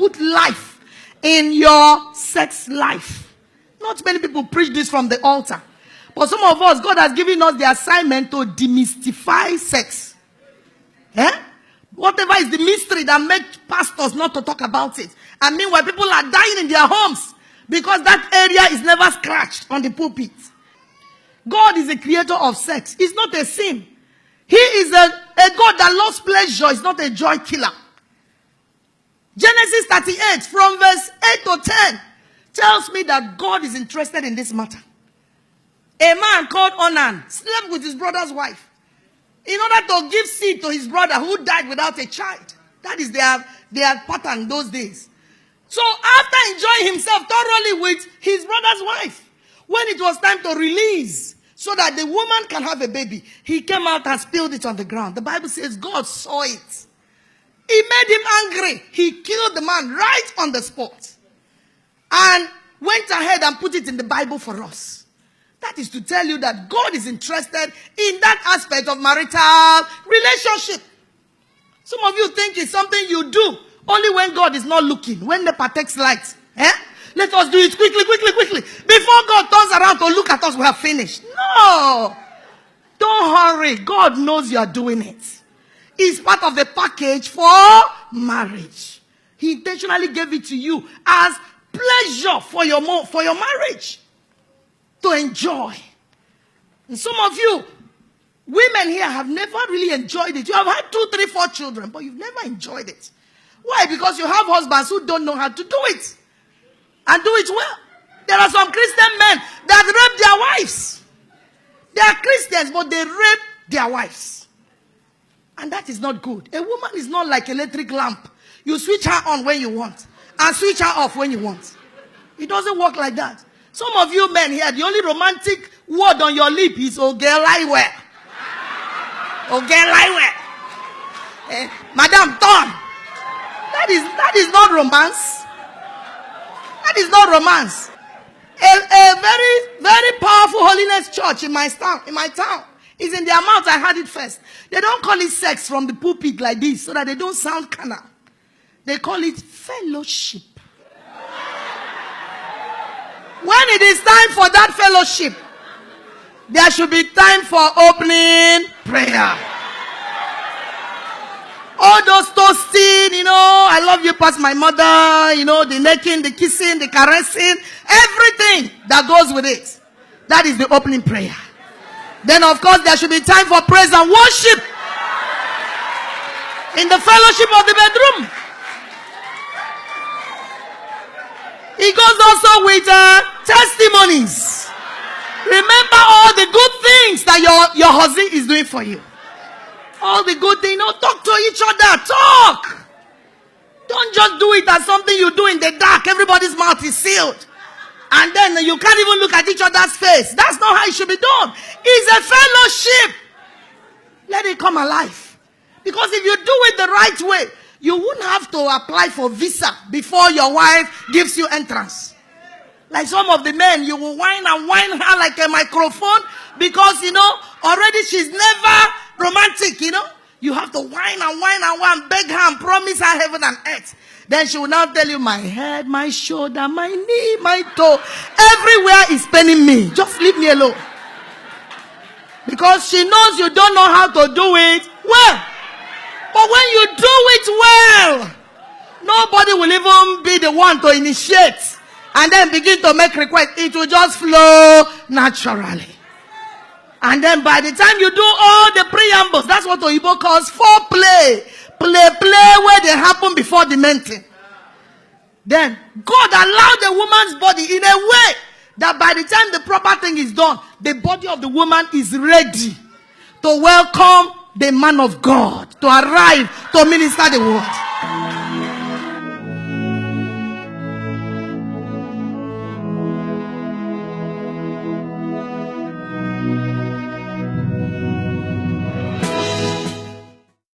put life in your sex life. Not many people preach this from the altar. But some of us, God has given us the assignment to demystify sex. Whatever is the mystery that makes pastors not to talk about it. And meanwhile, people are dying in their homes because that area is never scratched on the pulpit. God is a creator of sex. It's not a sin. He is a God that loves pleasure. It's not a joy killer. Genesis 38 from verse 8 to 10 tells me that God is interested in this matter. A man called Onan slept with his brother's wife in order to give seed to his brother who died without a child. That is their pattern those days. So after enjoying himself thoroughly with his brother's wife, when it was time to release so that the woman can have a baby, he came out and spilled it on the ground. The Bible says God saw it. It made him angry. He killed the man right on the spot and went ahead and put it in the Bible for us. That is to tell you that God is interested in that aspect of marital relationship. Some of you think it's something you do only when God is not looking, when the takes light. Let us do it quickly. Before God turns around to look at us, we have finished. No. Don't hurry. God knows you are doing it. It's part of the package for marriage. He intentionally gave it to you as pleasure for your marriage. To enjoy. And some of you, women here, have never really enjoyed it. You have had 2, 3, 4 children, but you've never enjoyed it. Why? Because you have husbands who don't know how to do it. And do it well. There are some Christian men that rape their wives. They are Christians, but they rape their wives. And that is not good. A woman is not like an electric lamp. You switch her on when you want and switch her off when you want. It doesn't work like that. Some of you men here, the only romantic word on your lip is Ogelaiwe. Ogelaiwe. Madam Ton. That is not romance. That is not romance. A very, very powerful holiness church in my town. Is in their mouth. I heard it first. They don't call it sex from the pulpit like this so that they don't sound carnal. They call it fellowship. When it is time for that fellowship, there should be time for opening prayer. All those toasting, I love you past my mother, the necking, the kissing, the caressing, everything that goes with it. That is the opening prayer. Then, of course, there should be time for praise and worship in the fellowship of the bedroom. It goes also with testimonies. Remember all the good things that your husband is doing for you. All the good things. Talk to each other. Talk. Don't just do it as something you do in the dark. Everybody's mouth is sealed. And then you can't even look at each other's face. That's not how it should be done. It's a fellowship. Let it come alive. Because if you do it the right way, you wouldn't have to apply for visa before your wife gives you entrance. Like some of the men, you will whine and whine her like a microphone because, already she's never romantic, You have to whine and whine and whine, beg her and promise her heaven and earth. Then she will now tell you, my head, my shoulder, my knee, my toe, everywhere is paining me. Just leave me alone. Because she knows you don't know how to do it well. But when you do it well, nobody will even be the one to initiate and then begin to make requests. It will just flow naturally. And then by the time you do all the preambles, that's what Oyibo calls foreplay. Play where they happen before the main thing. Then God allowed the woman's body in a way that by the time the proper thing is done, the body of the woman is ready to welcome the man of God to arrive to minister the word.